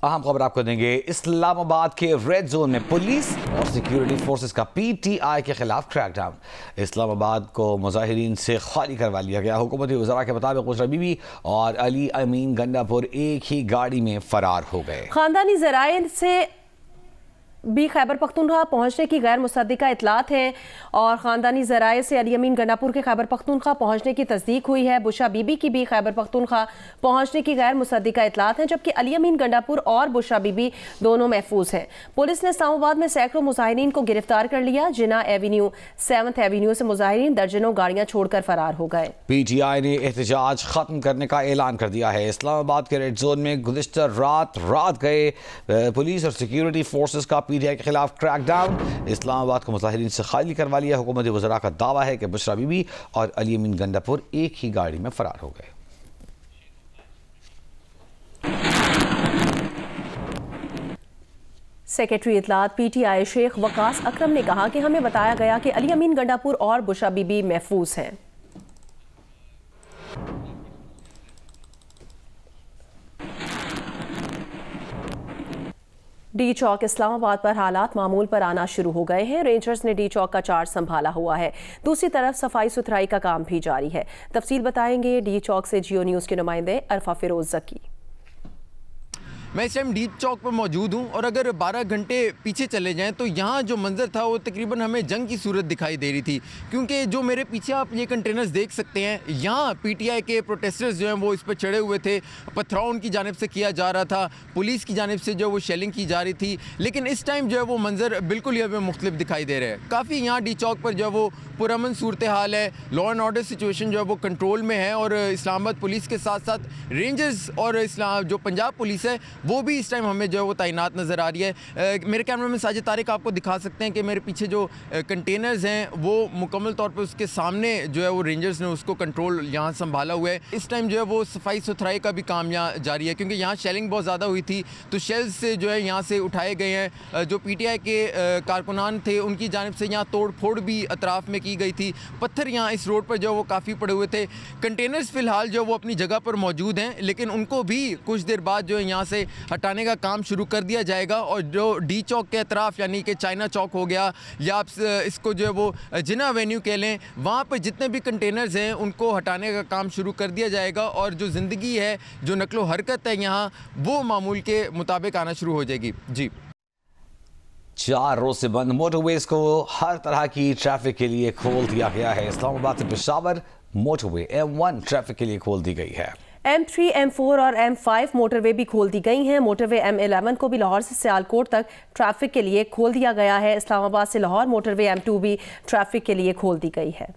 अहम खबर आपको देंगे। इस्लामाबाद के रेड जोन में पुलिस और सिक्योरिटी फोर्सेस का पीटीआई के खिलाफ क्रैकडाउन। इस्लामाबाद को मुजाहिरीन से खाली करवा लिया गया। हुकूमती वज़रा के मुताबिक बुशरा बीबी और अली अमीन गंडापुर एक ही गाड़ी में फरार हो गए। खानदानी ज़राए से भी खैबर पख्तूनख्वा पहुंचने की गैर मुसद्दिका इतलात है और ख़ानदानी ज़राए से अली अमीन गंडापुर के खैबर पख्तूनख्वा पहुंचने की तस्दीक हुई है। बुशरा बीबी की भी खैबर पख्तूनख्वा पहुंचने की गैर मुसद्दिका इतलात हैं, जबकि अली अमीन गंडापुर और बुशरा बीबी दोनों महफूज हैं। पुलिस ने इस्लामाबाद में सैकड़ों मुजाहिरीन को गिरफ्तार कर लिया। जिना एवेन्यू 7th एवेन्यू से मुजाहिरीन दर्जनों गाड़ियां छोड़कर फरार हो गए। पीटीआई ने एहतजाज खत्म करने का ऐलान कर दिया है। इस्लामाबाद के रेड जोन में गुज़िश्ता रात गए पुलिस और सिक्योरिटी फोर्सेस का पीटीआई के खिलाफ क्रैकडाउन। इस्लामाबाद को मुजाहिरीन से खाली करवा लिया। हुकूमती वज़रा का दावा है कि बुशरा बीबी और अली अमीन गंडापुर एक ही गाड़ी में फरार हो गए। सेक्रेटरी इतलात पीटीआई शेख वकास अकरम ने कहा कि हमें बताया गया कि अली अमीन गंडापुर और बुशरा बीबी महफूज हैं। डी चौक इस्लामाबाद पर हालात मामूल पर आना शुरू हो गए हैं। रेंजर्स ने डी चौक का चार्ज संभाला हुआ है। दूसरी तरफ सफाई सुथराई का काम भी जारी है। तफसील बताएंगे डी चौक से जियो न्यूज़ के नुमाइंदे अरफा फिरोज जकी। मैं इस टाइम डी चौक पर मौजूद हूँ और अगर 12 घंटे पीछे चले जाएं तो यहाँ जो मंजर था वो तकरीबन हमें जंग की सूरत दिखाई दे रही थी, क्योंकि जो मेरे पीछे आप ये कंटेनर्स देख सकते हैं, यहाँ पीटीआई के प्रोटेस्टर्स जो हैं वो इस पर चढ़े हुए थे। पथराव उनकी जानिब से किया जा रहा था, पुलिस की जानिब से जो वो शेलिंग की जा रही थी। लेकिन इस टाइम जो है वो मंजर बिल्कुल ही हमें मुख्तलिफ दिखाई दे रहे हैं। काफ़ी यहाँ डी चौक पर जो है वो पुरअमन सूरत हाल है। लॉ एंड ऑर्डर सिचुएशन जो है वो कंट्रोल में है और इस्लामाबाद पुलिस के साथ साथ रेंजर्स और जो पंजाब पुलिस है वो भी इस टाइम हमें जो है वो तैनात नज़र आ रही है। मेरे कैमरा में साजिद तारिक आपको दिखा सकते हैं कि मेरे पीछे जो कंटेनर्स हैं वो मुकम्मल तौर पर उसके सामने जो है वो रेंजर्स ने उसको कंट्रोल यहाँ संभाला हुआ है। इस टाइम जो है वो सफाई सुथराई का भी काम यहाँ जारी है, क्योंकि यहाँ शेलिंग बहुत ज़्यादा हुई थी तो शेल्स से जो है यहाँ से उठाए गए हैं। जो पीटीआई के कारकुनान थे उनकी जानिब से यहाँ तोड़ फोड़ भी अतराफ़ में की गई थी। पत्थर यहाँ इस रोड पर जो वो काफ़ी पड़े हुए थे। कंटेनर्स फ़िलहाल जो वो अपनी जगह पर मौजूद हैं, लेकिन उनको भी कुछ देर बाद जो है यहाँ से हटाने का काम शुरू कर दिया जाएगा। और जो डी चौक के अतराफ यानी कि चाइना चौक हो गया या आप इसको जो है वो जिना एवेन्यू कह लें, वहाँ पर जितने भी कंटेनर्स हैं उनको हटाने का काम शुरू कर दिया जाएगा और जो ज़िंदगी है, जो नकलो हरकत है यहाँ, वो मामूल के मुताबिक आना शुरू हो जाएगी। जी, 4 रोज से बंद मोटरवेज को हर तरह की ट्रैफिक के लिए खोल दिया गया है। इस्लामाबाद से पेशावर मोटरवे M1 ट्रैफिक के लिए खोल दी गई है। M3, M4 और M5 मोटरवे भी खोल दी गई हैं। मोटरवे M11 को भी लाहौर से सियालकोट तक ट्रैफिक के लिए खोल दिया गया है। इस्लामाबाद से लाहौर मोटरवे M2 भी ट्रैफिक के लिए खोल दी गई है।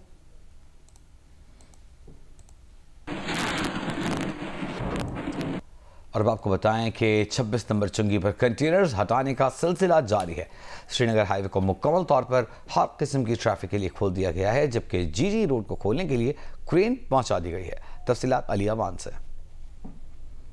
और अब आपको बताएं कि 26 नंबर चुंगी पर कंटेनर्स हटाने का सिलसिला जारी है। श्रीनगर हाईवे को मुकम्मल तौर पर हर किस्म की ट्रैफिक के लिए खोल दिया गया है, जबकि जीजी रोड को खोलने के लिए क्रेन पहुंचा दी गई है। तफसीलात अली अमान से।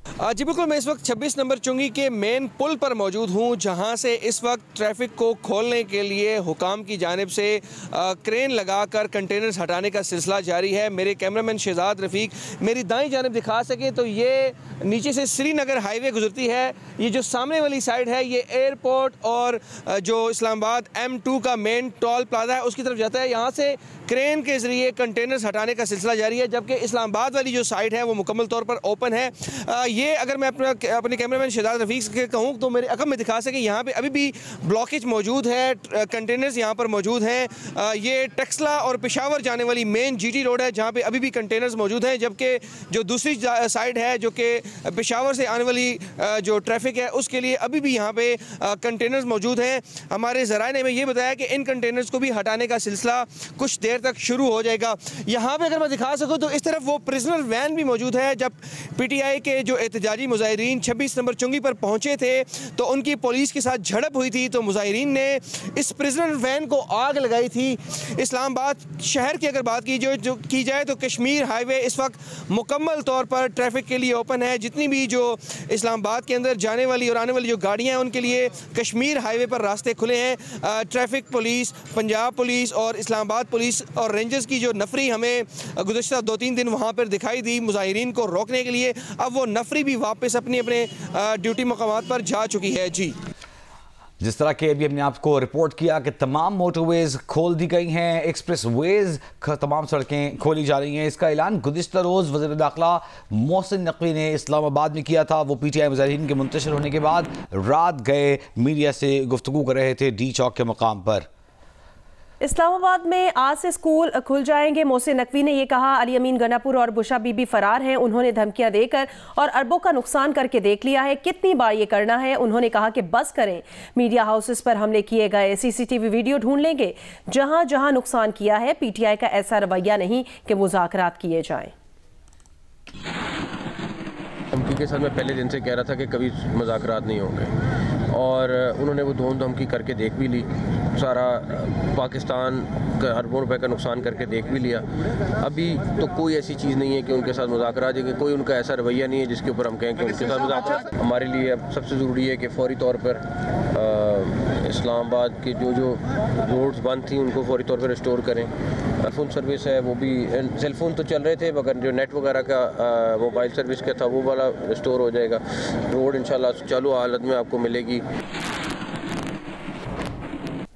जी बिल्कुल, मैं इस वक्त 26 नंबर चुंगी के मेन पुल पर मौजूद हूँ, जहाँ से इस वक्त ट्रैफिक को खोलने के लिए हुकाम की जानिब से क्रेन लगाकर कंटेनर्स हटाने का सिलसिला जारी है। मेरे कैमरामैन शहजाद रफ़ीक मेरी दाईं जानिब दिखा सके तो ये नीचे से श्रीनगर हाईवे गुजरती है। ये जो सामने वाली साइड है ये एयरपोर्ट और जो इस्लामाबाद M2 का मेन टोल प्लाजा है उसकी तरफ जाता है। यहाँ से क्रेन के ज़रिए कंटेनर्स हटाने का सिलसिला जारी है, जबकि इस्लामाबाद वाली जो साइड है वो मुकम्मल तौर पर ओपन है। ये अगर मैं अपने कैमरामैन शहजाद रफ़ीक से कहूँ तो मेरे अकब में दिखा सके यहाँ पे अभी भी ब्लॉकेज मौजूद है। कंटेनर्स यहाँ पर मौजूद हैं। ये टक्सला और पेशावर जाने वाली मेन GT रोड है जहाँ पे अभी भी कंटेनर्स मौजूद हैं, जबकि जो दूसरी साइड है जो कि पेशावर से आने वाली जो ट्रैफिक है उसके लिए अभी भी यहाँ पे कंटेनर्स मौजूद हैं। हमारे ज़राए ने हमें ये बताया कि इन कंटेनर्स को भी हटाने का सिलसिला कुछ देर तक शुरू हो जाएगा। यहाँ पे अगर मैं दिखा सकूँ तो इस तरफ वो प्रिजनर वैन भी मौजूद है। जब PTI के जो एहतजाजी मुजाहिरीन 26 नंबर चुंगी पर पहुँचे थे तो उनकी पुलिस के साथ झड़प हुई थी, तो मुजाहिरीन ने इस प्रिजनर वैन को आग लगाई थी। इस्लामाबाद शहर की अगर बात की जाए तो कश्मीर हाईवे इस वक्त मुकम्मल तौर पर ट्रैफिक के लिए ओपन है। जितनी भी जो इस्लामाबाद के अंदर जाने वाली और आने वाली जो गाड़ियाँ हैं उनके लिए कश्मीर हाईवे पर रास्ते खुले हैं। ट्रैफिक पुलिस, पंजाब पुलिस और इस्लामाबाद पुलिस और रेंजर्स की जो नफरी हमें गुज़श्ता 2-3 दिन वहाँ पर दिखाई दी मुजाहिरीन को रोकने के लिए, अब वो नफरी जाफरी भी वापस अपने ड्यूटी मकामात पर जा चुकी है। जी, जिस तरह के अभी हमने आपको रिपोर्ट किया कि तमाम मोटरवेज खोल दी गई हैं, एक्सप्रेस वेज तमाम सड़कें खोली जा रही हैं। इसका ऐलान गुज़िश्ता रोज़ वज़ीर दाखिला मोहसिन नकवी ने इस्लामाबाद में किया था। वो PTI मुजाहिरीन के मुंतशिर होने के बाद रात गए मीडिया से गुफ्तगू कर रहे थे डी चौक के मकाम पर। इस्लामाबाद में आज से स्कूल खुल जाएंगे। मोहसिन नकवी ने यह कहा, अली अमीन गनापुर और बुशा बीबी फरार हैं। उन्होंने धमकियां देकर और अरबों का नुकसान करके देख लिया है, कितनी बार ये करना है। उन्होंने कहा कि बस करें, मीडिया हाउसेस पर हमले किए गए, CCTV वीडियो ढूंढ लेंगे। जहां जहां नुकसान किया है, PTI का ऐसा रवैया नहीं कि मुज़ाकरात किए जाएं। धमकी के साथ मैं पहले दिन से कह रहा था कि कभी मुज़ाकरात नहीं होंगे, और उन्होंने वो धमकी करके देख भी ली। सारा पाकिस्तान का अरबों रुपए का नुकसान करके देख भी लिया। अभी तो कोई ऐसी चीज़ नहीं है कि उनके साथ मुज़ाकरात है, कोई उनका ऐसा रवैया नहीं है जिसके ऊपर हम कहें कि उनके साथ मुज़ाकरात। हमारे लिए अब सबसे ज़रूरी है कि फौरी तौर पर इस्लामाबाद के जो रोड्स बंद थी उनको फौरी तौर पर रिस्टोर करें। फ़ोन सर्विस है वो भी, सेलफोन तो चल रहे थे मगर जो नेट वगैरह का मोबाइल सर्विस का था वो वाला रिस्टोर हो जाएगा। रोड इंशाल्लाह चालू हालत में आपको मिलेगी।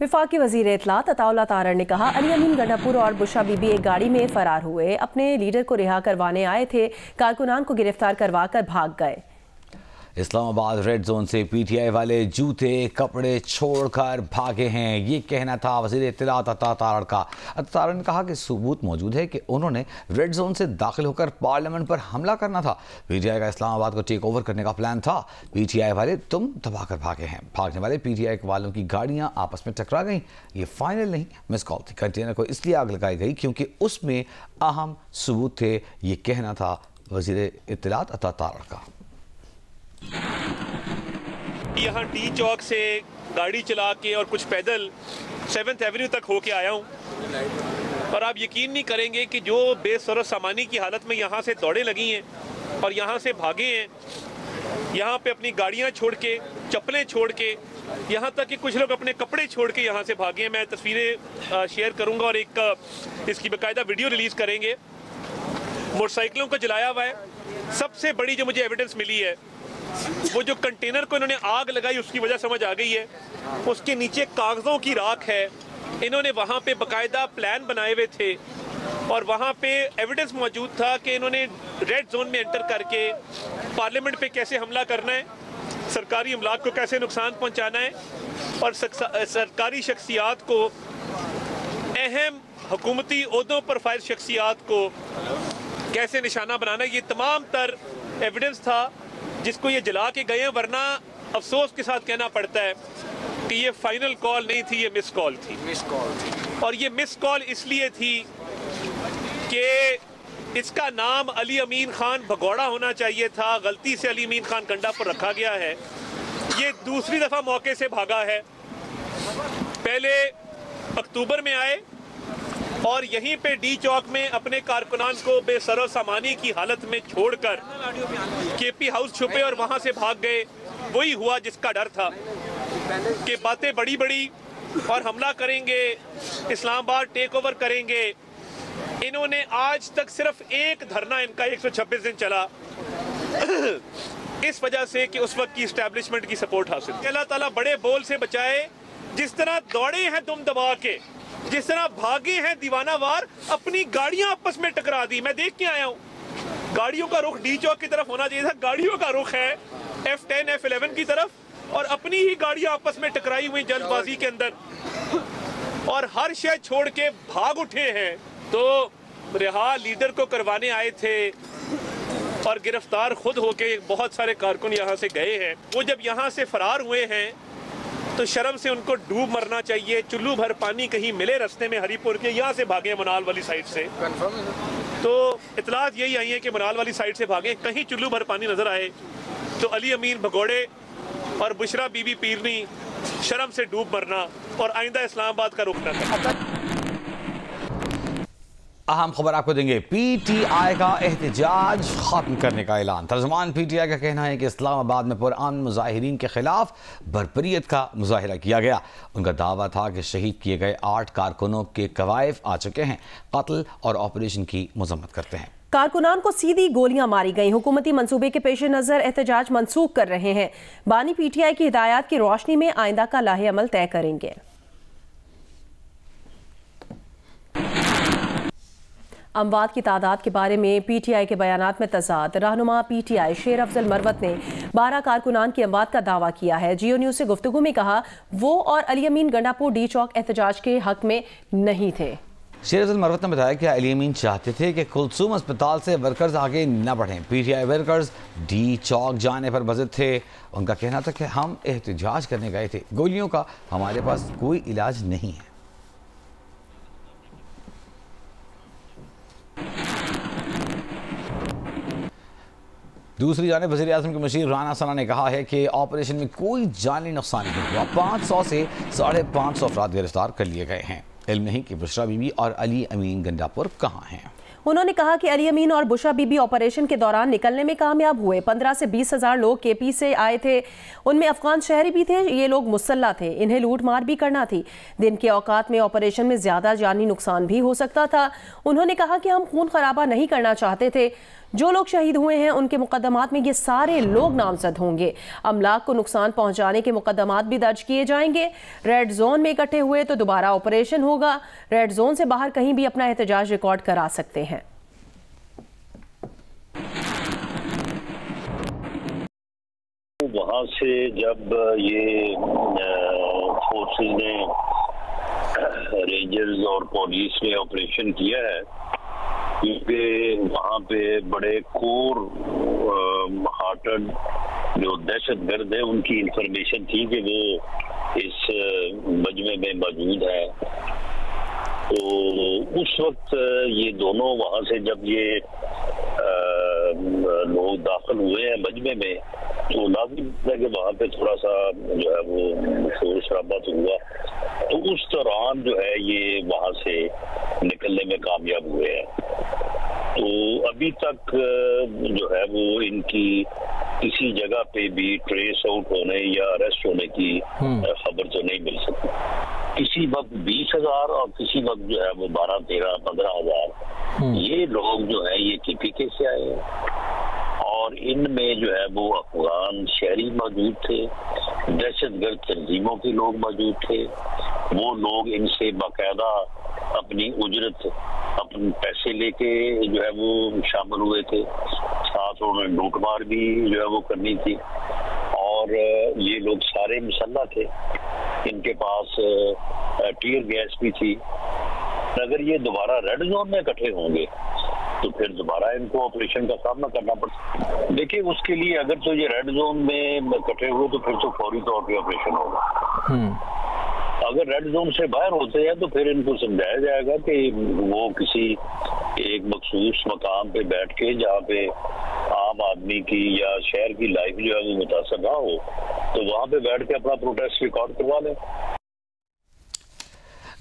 वफाकी वज़ीर इत्तलात अताउल्लाह तारड़ ने कहा, अली अमीन गनापुर और बुशा बीबी एक गाड़ी में फरार हुए, अपने लीडर को रिहा करवाने आए थे, कारकुनान को गिरफ्तार करवा कर भाग गए। इस्लामाबाद रेड जोन से PTI वाले जूते कपड़े छोड़कर भागे हैं, ये कहना था वज़ीर इत्तलात अता तारड़ का। अता तारड़ ने कहा कि सबूत मौजूद है कि उन्होंने रेड जोन से दाखिल होकर पार्लियामेंट पर हमला करना था। PTI का इस्लामाबाद को टेक ओवर करने का प्लान था। PTI वाले तुम दबाकर भागे हैं। भागने वाले PTI वालों की गाड़ियां आपस में टकरा गईं। ये फाइनल नहीं, मिस कॉल थी। कंटेनर को इसलिए आग लगाई गई क्योंकि उसमें अहम सबूत थे, ये कहना था वज़ीर इत्तलात अता तारड़ का। यहाँ डी चौक से गाड़ी चला के और कुछ पैदल 7th एवेन्यू तक होके आया हूँ, और आप यकीन नहीं करेंगे कि जो बेसरो सामानी की हालत में यहाँ से दौड़े लगी हैं और यहाँ से भागे हैं, यहाँ पे अपनी गाड़ियाँ छोड़ के, चप्पलें छोड़ के, यहाँ तक कि कुछ लोग अपने कपड़े छोड़ के यहाँ से भागे हैं। मैं तस्वीरें शेयर करूँगा और एक इसकी बाकायदा वीडियो रिलीज़ करेंगे। मोटरसाइकिलों को जलाया हुआ है। सबसे बड़ी जो मुझे एविडेंस मिली है वो जो कंटेनर को इन्होंने आग लगाई उसकी वजह समझ आ गई है। उसके नीचे कागज़ों की राख है। इन्होंने वहाँ पे बाकायदा प्लान बनाए हुए थे और वहाँ पे एविडेंस मौजूद था कि इन्होंने रेड जोन में एंटर करके पार्लियामेंट पे कैसे हमला करना है, सरकारी अमलाक को कैसे नुकसान पहुँचाना है और सरकारी शख्सियात को, अहम हुकूमती ओहदों पर फाइज शख्सियात को कैसे निशाना बनाना है। ये तमाम तर एविडेंस था जिसको ये जला के गए हैं, वरना अफसोस के साथ कहना पड़ता है कि ये फाइनल कॉल नहीं थी, ये मिस कॉल थी। और ये मिस कॉल इसलिए थी कि इसका नाम अली अमीन खान भगोड़ा होना चाहिए था, गलती से अली अमीन खान गंडापुर रखा गया है। ये दूसरी दफ़ा मौके से भागा है। पहले अक्टूबर में आए और यहीं पे डी चौक में अपने कारकुनान को बेसरो सामानी की हालत में छोड़कर KP हाउस छुपे और वहां से भाग गए। वही हुआ जिसका डर था कि बातें बड़ी बड़ी और हमला करेंगे, इस्लामाबाद टेक ओवर करेंगे। इन्होंने आज तक सिर्फ एक धरना इनका 126 दिन चला इस वजह से कि उस वक्त की इस्टेब्लिशमेंट की सपोर्ट हासिल। अल्लाह ताला बड़े बोल से बचाए। जिस तरह दौड़े हैं तुम दबा के, जिस तरह भागे हैं दीवानावार, अपनी गाड़ियां आपस में टकरा दी। मैं देख के आया हूँ, गाड़ियों का रुख डी चौक की तरफ होना चाहिए था, गाड़ियों का रुख है F10 F11 की तरफ, और अपनी ही गाड़ियां आपस में टकराई हुई जल्दबाजी के अंदर, और हर शय छोड़ के भाग उठे हैं। तो रिहा लीडर को करवाने आए थे और गिरफ्तार खुद होके बहुत सारे कारकुन यहाँ से गए हैं। वो जब यहाँ से फरार हुए हैं तो शर्म से उनको डूब मरना चाहिए। चुल्लू भर पानी कहीं मिले रास्ते में हरीपुर के, यहाँ से भागे मुनाल वाली साइड से। तो इतलात यही आई है कि मुनाल वाली साइड से भागे, कहीं चुल्लू भर पानी नजर आए तो अली अमीन भगोड़े और बुशरा बीबी पीरनी शर्म से डूब मरना और आइंदा इस्लामाबाद का रुख न करना। अहम खबर आपको देंगे, PTI का एहतजाज खत्म करने का ऐलान। तर्जुमान PTI का कहना है कि इस्लामाबाद में पुरअमन मुजाहिरीन के खिलाफ बरबरीत का मुजाहिरा किया गया। उनका दावा था कि शहीद किए गए 8 कारकुनों के कवायफ आ चुके हैं, कत्ल और ऑपरेशन की मजम्मत करते हैं। कारकुनान को सीधी गोलियां मारी गई। हुकूमती मंसूबे के पेश नज़र एहतजाज मनसूख कर रहे हैं। बानी PTI की हिदायत की रोशनी में आइंदा का लाहे अमल तय करेंगे। अमवात की तादाद के बारे में PTI के बयानात में तजाद। रहनुमा PTI शेर अफजल मरवत ने 12 कारकुनान की अमवात का दावा किया है। जियो न्यूज़ से गुफ्तगू में कहा वो और अली अमीन गंडापुर D चौक एहतजाज के हक में नहीं थे। शेर अफजल मरवत ने बताया कि अली अमीन चाहते थे कि कुलसूम अस्पताल से वर्कर्स आगे न बढ़ें। PTI वर्कर्स D चौक जाने पर बज़िद थे। उनका कहना था कि हम एहतजाज करने गए थे, गोलियों का हमारे पास कोई इलाज नहीं है। दूसरी जानिब वज़ीर आज़म के मुशीर राना सना ने कहा है कि ऑपरेशन में कोई जानी नुकसान नहीं हुआ। 500 से 550 अफराद गिरफ्तार कर लिए गए हैं। इल्म नहीं कि बुशरा बीबी और अली अमीन गंडापुर कहाँ हैं। उन्होंने कहा कि अली अमीन और बुशरा बीबी ऑपरेशन के दौरान निकलने में कामयाब हुए। 15 से 20 हज़ार लोग KP से आए थे। उनमें अफगान शहरी भी थे। ये लोग मुसल्ला थे, इन्हें लूट मार भी करना थी। दिन के औकात में ऑपरेशन में ज्यादा जानी नुकसान भी हो सकता था। उन्होंने कहा कि हम खून खराबा नहीं करना चाहते थे। जो लोग शहीद हुए हैं उनके मुकदमात में ये सारे लोग नामजद होंगे। अमलाक को नुकसान पहुंचाने के मुकदमात भी दर्ज किए जाएंगे। रेड जोन में इकट्ठे हुए तो दोबारा ऑपरेशन होगा। रेड जोन से बाहर कहीं भी अपना एहतजाज रिकॉर्ड करा सकते हैं। वहाँ से जब ये फोर्सेस ने, रेंजर्स और पुलिस ने ऑपरेशन किया है, क्योंकि वहाँ पे बड़े कोर हार्टेड जो दहशतगर्द है उनकी इंफॉर्मेशन थी कि वो इस मजमे में मौजूद है। तो उस वक्त ये दोनों वहाँ से जब ये लोग दाखिल हुए हैं मजमे में, तो लाजिम है कि वहाँ पे थोड़ा सा जो है वो शोर शराबा तो हुआ। तो उस दौरान जो है ये वहाँ से निकलने में कामयाब हुए हैं। तो अभी तक जो है वो इनकी किसी जगह पे भी ट्रेस आउट होने या अरेस्ट होने की खबर तो नहीं मिल सकती। किसी वक्त 20,000 और किसी वक्त जो है वो 12, 13, 15,000 ये लोग जो है ये KPK से आए हैं। और इनमें जो है वो अफगान शहरी मौजूद थे, दहशतगर्द तंजीमों के लोग मौजूद थे। वो लोग इनसे बाकायदा अपनी उजरत, अपने पैसे लेके जो है वो शामिल हुए थे। साथ उन्होंने लूटमार भी जो है वो करनी थी। और ये लोग सारे मुसल्ला थे, इनके पास टीयर गैस भी थी। अगर ये दोबारा रेड जोन में इकट्ठे होंगे तो फिर दोबारा इनको ऑपरेशन का सामना करना पड़ता। देखिए, उसके लिए अगर तो ये रेड जोन में इकट्ठे हुए तो फिर तो फौरी तौर पे ऑपरेशन होगा। अगर रेड जोन से बाहर होते हैं तो फिर इनको समझाया जाएगा कि वो किसी एक मखसूस मकाम पे बैठ के जहाँ पे आम आदमी की या शहर की लाइफ जो है वो मुतासर ना हो, तो वहाँ पे बैठ के अपना प्रोटेस्ट रिकॉर्ड करवा लें।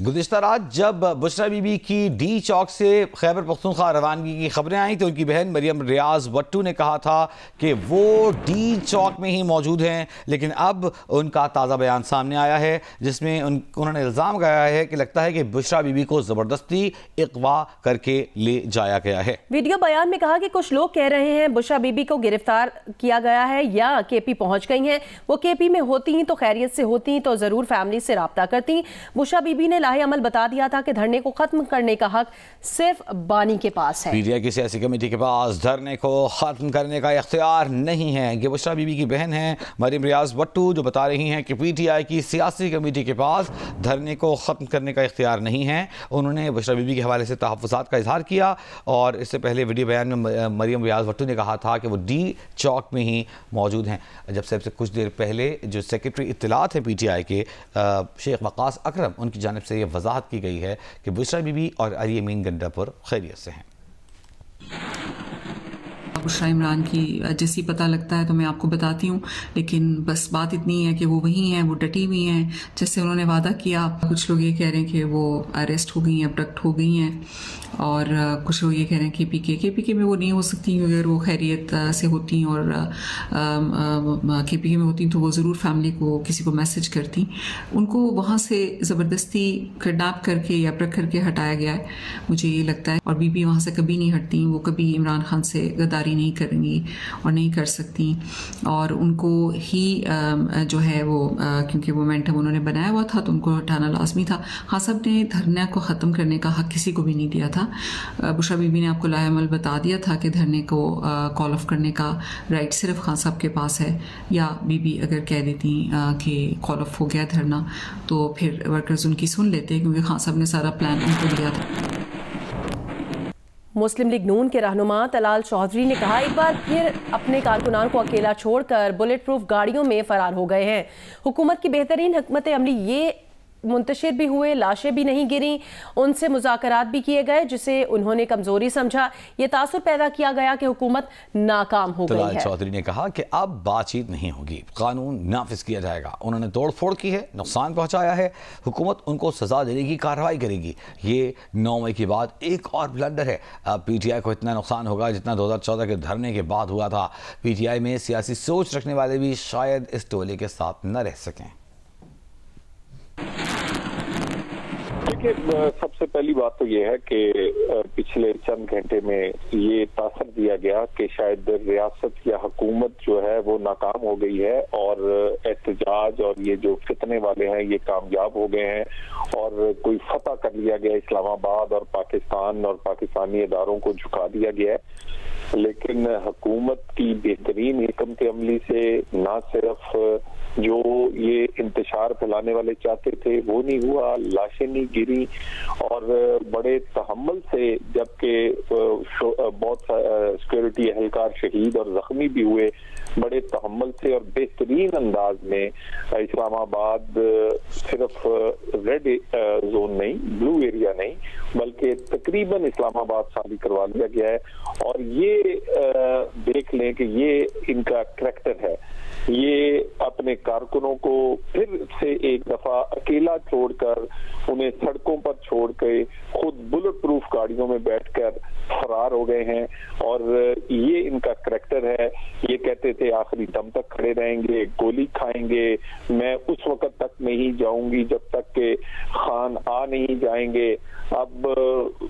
गुज़िश्ता रात जब बुशरा बीबी की D चौक से खैबर पख्तूनख्वा रवानगी की खबरें आई तो उनकी बहन मरियम रियाज वट्टू ने कहा था कि वो D चौक में ही मौजूद हैं। लेकिन अब उनका ताज़ा बयान सामने आया है जिसमें उन्होंने इल्ज़ाम लगाया है कि लगता है कि बुशरा बीबी को ज़बरदस्ती अगवा करके ले जाया गया है। वीडियो बयान में कहा कि कुछ लोग कह रहे हैं बुशरा बीबी को गिरफ्तार किया गया है या KP पहुँच गई हैं। वो KP में होती तो खैरियत से होती तो ज़रूर फैमिली से रब्ता करती। बुशरा बीबी ने अमल बता दिया था कि धरने को खत्म करने का हक सिर्फ बानी के पास है। PTI की सियासी कमेटी के पास धरने को खत्म करने का इख्तियार नहीं है। ये बुशरा बीबी की बहन है मरियम रियाज वट्टू जो बता रही हैं कि PTI की सियासी कमेटी के पास धरने को खत्म करने का इख्तियार नहीं है। उन्होंने बुशरा बीबी के हवाले से तहफ़्फ़ुज़ात का इजहार किया और इससे पहले वीडियो बयान में मरियम रियाज वट्टू ने कहा था कि वो D चौक में ही मौजूद हैं। जब से कुछ देर पहले जो सेक्रेटरी इत्तलात हैं PTI के शेख वक़ास अकरम, उनकी जानिब से ये वजाहत की गई है कि बुशरा बीबी और अली अमीन गंडापुर खैरियत से हैं। बुशरा इमरान की जैसी पता लगता है तो मैं आपको बताती हूँ, लेकिन बस बात इतनी है कि वो वही हैं, वो डटी हुई हैं जैसे उन्होंने वादा किया। कुछ लोग ये कह रहे हैं कि वो अरेस्ट हो गई हैं, अबडक्ट हो गई हैं, और कुछ लोग ये कह रहे हैं कि केपीके में वो नहीं हो सकती, अगर वो खैरियत से होती और केपीके में होती तो वो ज़रूर फैमिली को किसी को मैसेज करती। उनको वहाँ से ज़बरदस्ती किडनैप करके या अबडक्ट करके हटाया गया है, मुझे ये लगता है। और बीबी वहाँ से कभी नहीं हटती, वो कभी इमरान खान से गद्दारी नहीं करेंगी और नहीं कर सकती, और उनको ही जो है वो क्योंकि मोमेंटम उन्होंने बनाया हुआ था तो उनको हटाना लाजमी था। खान साहब ने धरना को ख़त्म करने का हक किसी को भी नहीं दिया था। बुशरा बीबी ने आपको लाएमल बता दिया था कि धरने को कॉल ऑफ करने का राइट सिर्फ खान साहब के पास है, या बीबी अगर कह देती कि कॉल ऑफ हो गया धरना तो फिर वर्कर्स उनकी सुन लेते, क्योंकि खान साहब ने सारा प्लान उनको दिया था। मुस्लिम लीग नून के रहनुमा तलाल चौधरी ने कहा एक बार फिर अपने कारकुनान को अकेला छोड़कर बुलेट प्रूफ गाड़ियों में फरार हो गए हैं। हुकूमत की बेहतरीन हिकमत अमली ये मुंतशिर भी हुए, लाशें भी नहीं गिरी, उनसे मुज़ाकरात भी किए गए जिसे उन्होंने कमजोरी समझा। ये तासुर पैदा किया गया कि हुकूमत नाकाम हो गई है। चौधरी ने कहा कि अब बातचीत नहीं होगी, कानून नाफिज किया जाएगा। उन्होंने तोड़फोड़ की है, नुकसान पहुंचाया है, हुकूमत उनको सजा देने की कार्रवाई करेगी। ये 9 मई के बाद एक और ब्लंडर है। अब PTI को इतना नुकसान होगा जितना 2014 के धरने के बाद हुआ था। PTI में सियासी सोच रखने वाले भी शायद इस टोले के साथ न रह सकें। देखिए, सबसे पहली बात तो ये है कि पिछले चंद घंटे में ये तासर दिया गया कि शायद रियासत या हुकूमत जो है वो नाकाम हो गई है, और एहतजाज और ये जो फितने वाले हैं ये कामयाब हो गए हैं, और कोई फतह कर लिया गया इस्लामाबाद और पाकिस्तान और पाकिस्तानी इदारों को झुका दिया गया है। लेकिन हुकूमत की बेहतरीन हिकमत अमली से ना सिर्फ जो ये इंतशार फैलाने वाले चाहते थे वो नहीं हुआ, लाशें नहीं गिरी, और बड़े तहम्मुल से, जबकि बहुत सिक्योरिटी एहलकार शहीद और जख्मी भी हुए, बड़े तहम्मुल से और बेहतरीन अंदाज में इस्लामाबाद सिर्फ रेड जोन नहीं, ब्लू एरिया नहीं, बल्कि तकरीबन इस्लामाबाद शादी करवा लिया गया है। और ये देख लें कि ये इनका करैक्टर है। ये अपने कारकुनों को फिर से एक दफा अकेला छोड़कर, उन्हें सड़कों पर छोड़ के खुद बुलेट प्रूफ गाड़ियों में बैठकर फरार हो गए हैं, और ये इनका करैक्टर है। ये कहते थे आखिरी दम तक खड़े रहेंगे, गोली खाएंगे, मैं उस वक्त तक नहीं जाऊंगी जब तक के खान आ नहीं जाएंगे। अब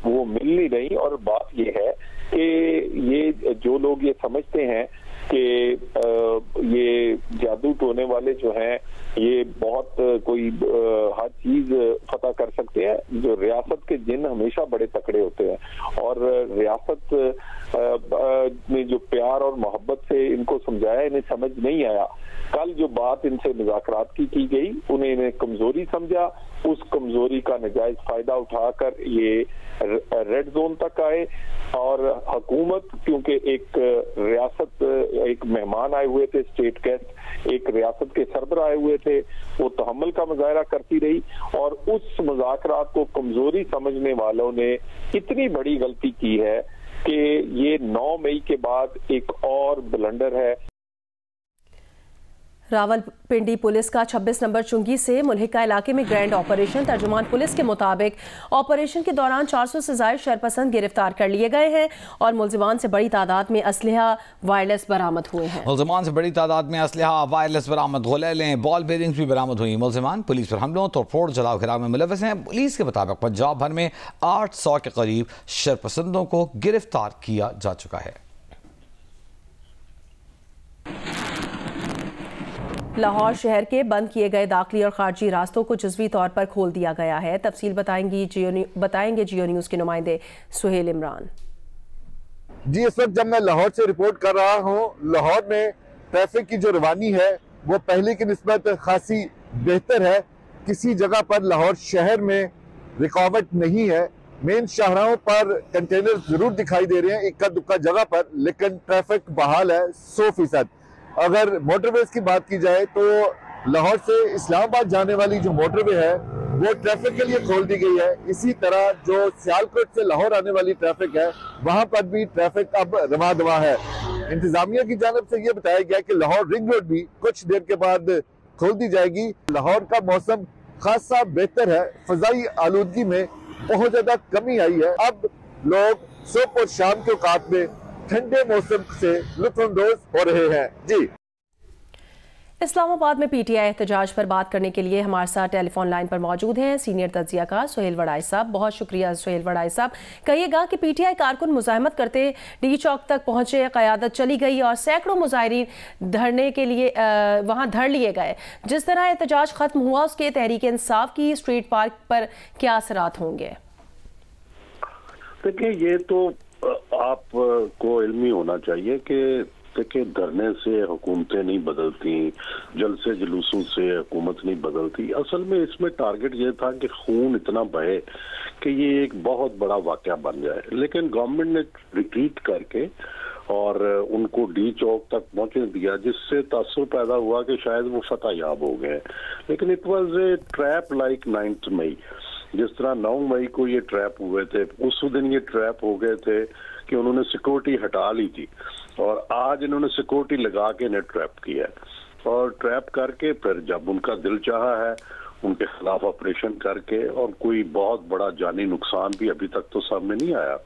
वो मिल नहीं रही, और बात ये है कि ये जो लोग ये समझते हैं कि ये जादू टोने वाले जो हैं ये बहुत कोई हर चीज फतह कर सकते हैं, जो रियासत के जिन हमेशा बड़े तकड़े होते हैं, और रियासत में जो प्यार और मोहब्बत से इनको समझाया, इन्हें समझ नहीं आया। कल जो बात इनसे मुज़ाकरात की गई, उन्हें इन्हें कमजोरी समझा, उस कमजोरी का नाजायज फायदा उठाकर ये रेड जोन तक आए। और हुकूमत, क्योंकि एक रियासत, एक मेहमान आए हुए थे, स्टेट गेस्ट एक रियासत के सरबराह आए हुए थे, वो तहम्मुल का मुजाहरा करती रही, और उस मुज़ाकरात को कमजोरी समझने वालों ने इतनी बड़ी गलती की है कि ये 9 मई के बाद एक और ब्लंडर है। रावलपिंडी पुलिस का 26 नंबर चुंगी से मुल्हिका इलाके में ग्रैंड ऑपरेशन। तर्जुमान पुलिस के मुताबिक ऑपरेशन के दौरान 400 से ज्यादा शरपसंद गिरफ्तार कर लिए गए हैं, और मुलजिमान से बड़ी तादाद में असलहा वायरलेस बरामद हुए हैं। मुलजिमान से बड़ी तादाद में असलहा वायरलेस बरामद, गोलेलें, बॉल बेरिंग्स भी बरामद हुई। मुलजिमान पुलिस पर हमलों, तोड़फोड़, जलाओ घिराव में मुलव्वस हैं। पुलिस के मुताबिक पंजाब भर में 800 के करीब शरपसंदों को गिरफ्तार किया जा चुका है। लाहौर शहर के बंद किए गए दाखिली और खारजी रास्तों को जुज़वी तौर पर खोल दिया गया है। तफसील बताएंगे जियो न्यूज़ के नुमाइंदे सुहेल इमरान। जी, इस वक्त जब मैं लाहौर से रिपोर्ट कर रहा हूँ, लाहौर में ट्रैफिक की जो रवानी है वो पहले की निस्बत खासी बेहतर है। किसी जगह पर लाहौर शहर में रुकावट नहीं है। मेन शाहराहों पर कंटेनर जरूर दिखाई दे रहे हैं इक्का दुक्का जगह पर, लेकिन ट्रैफिक बहाल है 100%। अगर मोटरवेज की बात की जाए तो लाहौर से इस्लामाबाद जाने वाली जो मोटरवे है वो ट्रैफिक के लिए खोल दी गई है। इसी तरह जो सियालकोट से लाहौर आने वाली ट्रैफिक है वहां पर भी ट्रैफिक अब रवा दवा है। इंतजामिया की जानिब से ये बताया गया कि लाहौर रिंग रोड भी कुछ देर के बाद खोल दी जाएगी। लाहौर का मौसम खासा बेहतर है, फजाई आलूदगी में बहुत ज्यादा कमी आई है। अब लोग सुबह और शाम के औकात में ठंडे मौसम से लुत्फअंदोज हो रहे हैं। जी, इस्लामाबाद में पीटीआई एहतजाज पर बात करने के लिए हमारे साथ टेलीफोन लाइन पर मौजूद हैं सीनियर तज्जियाकार सुहेल वड़ाई साहब। बहुत शुक्रिया सुहेल वड़ाई साहब। कहिएगा कि पीटीआई कारकुन मुजाहमत करते डी चौक तक पहुंचे, क़यादत चली गई और सैकड़ों मुजाहिरीन धरने के लिए वहां धर लिए गए। जिस तरह एहतजाज खत्म हुआ उसके तहरीक इंसाफ की स्ट्रीट पार्क पर क्या असरात होंगे? देखिए, ये तो आपको इल्मी होना चाहिए कि देखिए, धरने से हुकूमतें नहीं बदलती, जलसे जुलूसों से हुकूमत नहीं बदलती। असल में इसमें टारगेट ये था कि खून इतना बहे कि ये एक बहुत बड़ा वाकया बन जाए, लेकिन गवर्नमेंट ने रिट्रीट करके और उनको डी चौक तक पहुंचने दिया, जिससे तासुर पैदा हुआ कि शायद वो फतह याब हो गए। लेकिन it was a trap like 9 मई, जिस तरह 9 मई को ये ट्रैप हुए थे, उस दिन ये ट्रैप हो गए थे कि उन्होंने सिक्योरिटी हटा ली थी और आज इन्होंने सिक्योरिटी लगा के इन्हें ट्रैप किया है। और ट्रैप करके फिर जब उनका दिल चाहा है उनके खिलाफ ऑपरेशन करके, और कोई बहुत बड़ा जानी नुकसान भी अभी तक तो सामने नहीं आया।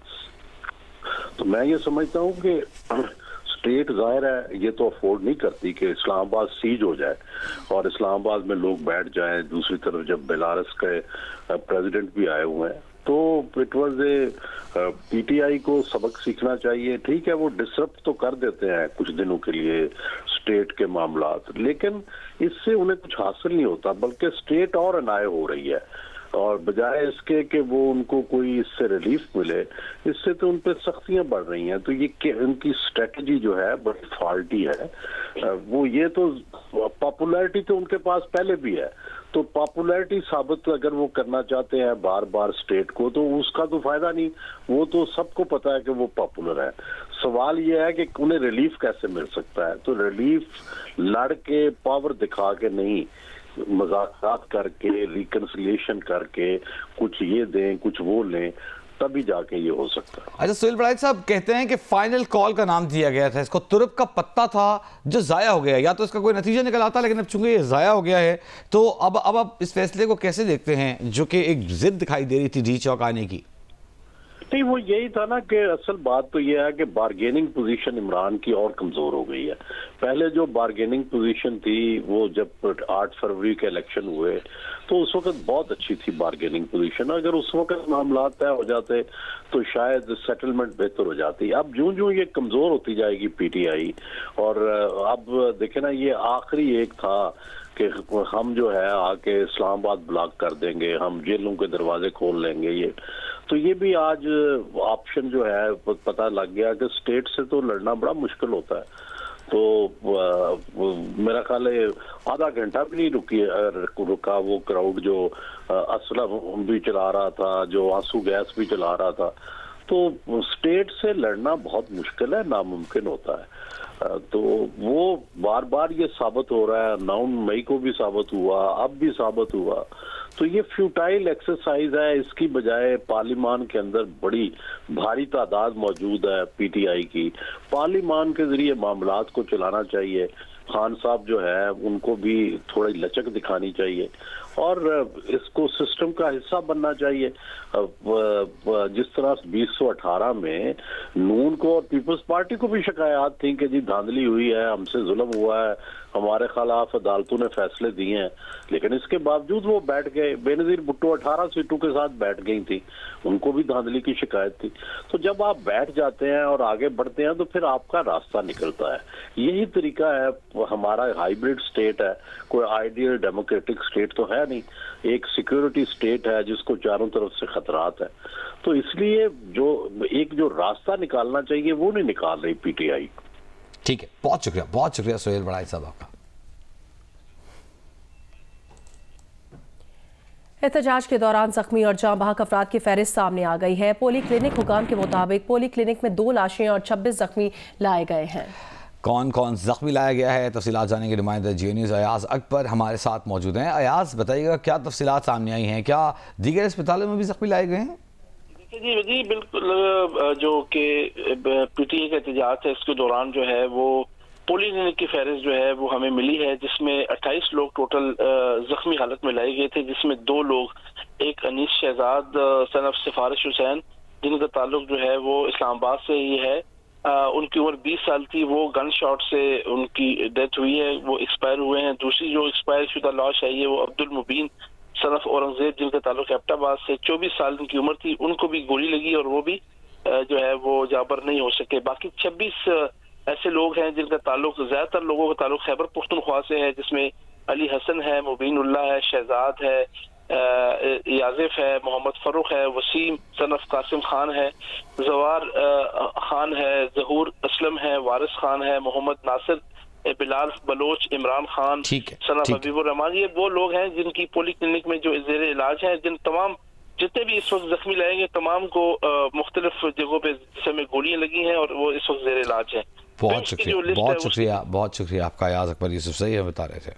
तो मैं ये समझता हूँ कि स्टेट जाहिर है ये तो अफोर्ड नहीं करती कि इस्लामाबाद सीज हो जाए और इस्लामाबाद में लोग बैठ जाएं। दूसरी तरफ जब बेलारस के प्रेसिडेंट भी आए हुए हैं, तो इट वाज ए पीटीआई को सबक सीखना चाहिए। ठीक है, वो डिसरप्ट तो कर देते हैं कुछ दिनों के लिए स्टेट के मामलात, लेकिन इससे उन्हें कुछ हासिल नहीं होता, बल्कि स्टेट और अनाय हो रही है। और बजाय इसके कि वो उनको कोई इससे रिलीफ मिले, इससे तो उन पर सख्तियां बढ़ रही हैं। तो ये उनकी स्ट्रेटजी जो है बड़ी फॉल्टी है। वो ये तो पॉपुलैरिटी तो उनके पास पहले भी है, तो पॉपुलैरिटी साबित अगर वो करना चाहते हैं बार बार स्टेट को, तो उसका तो फायदा नहीं। वो तो सबको पता है कि वो पॉपुलर है। सवाल ये है कि उन्हें रिलीफ कैसे मिल सकता है। तो रिलीफ लड़ के, पावर दिखा के नहीं, मजाक करके, रिकंसिलिएशन करके, कुछ ये दें कुछ वो लें, तभी जाके ये हो सकता है। अच्छा, सुहेल वड़ाई साहब कहते हैं कि फाइनल कॉल का नाम दिया गया था, इसको तुरब का पत्ता था जो जाया हो गया, या तो इसका कोई नतीजा निकल आता, लेकिन अब चूंकि ये जाया हो गया है तो अब आप इस फैसले को कैसे देखते हैं जो कि एक जिद दिखाई दे रही थी डी चौक आने की? नहीं, वो यही था ना कि असल बात तो ये है कि बार्गेनिंग पोजीशन इमरान की और कमजोर हो गई है। पहले जो बार्गेनिंग पोजीशन थी वो जब 8 फरवरी के इलेक्शन हुए तो उस वक्त बहुत अच्छी थी बार्गेनिंग पोजीशन। अगर उस वक्त मामला तय हो जाते तो शायद सेटलमेंट बेहतर हो जाती। अब जो ये कमजोर होती जाएगी पीटीआई, और अब देखे ना, ये आखिरी एक था कि हम जो है आके इस्लामाबाद ब्लॉक कर देंगे, हम जेलों के दरवाजे खोल लेंगे। ये भी आज ऑप्शन जो है पता लग गया कि स्टेट से तो लड़ना बड़ा मुश्किल होता है। तो मेरा ख्याल है आधा घंटा भी नहीं रुका वो क्राउड जो असला भी चला रहा था, जो आंसू गैस भी चला रहा था। तो स्टेट से लड़ना बहुत मुश्किल है, नामुमकिन होता है। तो वो बार बार ये साबित हो रहा है, 9 मई को भी साबित हुआ, अब भी साबित हुआ। तो ये फ्यूटाइल एक्सरसाइज है। इसकी बजाय पार्लिमान के अंदर बड़ी भारी तादाद मौजूद है पीटीआई की, पार्लिमान के जरिए मामलात को चलाना चाहिए। खान साहब जो है उनको भी थोड़ी लचक दिखानी चाहिए और इसको सिस्टम का हिस्सा बनना चाहिए। जिस तरह 2018 में नून को और पीपल्स पार्टी को भी शिकायत थी कि जी धांधली हुई है, हमसे जुल्म हुआ है, हमारे खिलाफ अदालतों ने फैसले दिए हैं, लेकिन इसके बावजूद वो बैठ गए। बेनजीर भुट्टो 18 सीटों के साथ बैठ गई थी, उनको भी धांधली की शिकायत थी। तो जब आप बैठ जाते हैं और आगे बढ़ते हैं तो फिर आपका रास्ता निकलता है। यही तरीका है। हमारा हाइब्रिड स्टेट है, कोई आइडियल डेमोक्रेटिक स्टेट तो है नहीं, एक सिक्योरिटी स्टेट है जिसको चारों तरफ से खतरात है। तो इसलिए जो रास्ता निकालना चाहिए वो नहीं निकाल रही पीटीआई। ठीक है, बहुत शुक्रिया सुहेल वड़ाई साहब आपका। एहतजाज के दौरान जख्मी और जाँ बहक अफराद की फहरिस्त सामने आ गई है। पोली क्लिनिक हुकाम के मुताबिक पोली क्लिनिक में 2 लाशें और 26 जख्मी लाए गए हैं। कौन कौन जख्मी लाया गया है, तफसीलात जानने के नुमाइंदा जियो न्यूज़ अयाज अकबर हमारे साथ मौजूद हैं। अयाज, बताइएगा क्या तफसीलात सामने आई हैं, क्या दीगर अस्पतालों में भी जख्मी लाए गए हैं? जी बिल्कुल, जो कि पीटीए का एहतजाज है इसके दौरान जो है वो पोलियोक्लिनिक की फहरिस्त जो है वो हमें मिली है, जिसमें 28 लोग टोटल जख्मी हालत में लाए गए थे, जिसमें 2 लोग, एक अनीस शहजाद सन ऑफ सिफारिश हुसैन जिनका ताल्लुक जो है वो इस्लामाबाद से ही है, उनकी उम्र 20 साल थी, वो गन शॉट से उनकी डेथ हुई है, वो एक्सपायर हुए हैं। दूसरी जो एक्सपायर शुदा लाश है ये वो अब्दुल मुबीन सन ऑफ औरंगजेब जिनका ताल्लुक एबटाबाद से, 24 साल उनकी उम्र थी, उनको भी गोली लगी और वो भी जो है वो जाबर नहीं हो सके। बाकी 26 ऐसे लोग हैं जिनका ताल्लुक, ज्यादातर लोगों का ताल्लुक खैबर पख्तूनख्वा से है, जिसमें अली हसन है, मुबीन उल्लाह है, शहजाद है, याजिफ है, मोहम्मद फरूख है, वसीम सन ऑफ कासिम खान है, जवार खान है, जहूर असलम है, वारिस खान है, मोहम्मद नासिर, बिलाल बलोच, इमरान खान सन ऑफ हबीबुर रहमान। ये वो लोग हैं जिनकी पोलिक्लिनिक में जो जेर इलाज है, जिन तमाम जितने भी इस वक्त जख्मी लाएंगे तमाम को मुख्तलिफ जगहों पे जिसमें गोलियां लगी हैं और वो इस वक्त जेर इलाज है। बहुत शुक्रिया आपका, याज़ अकबर यूसुफ सही है बता रहे थे।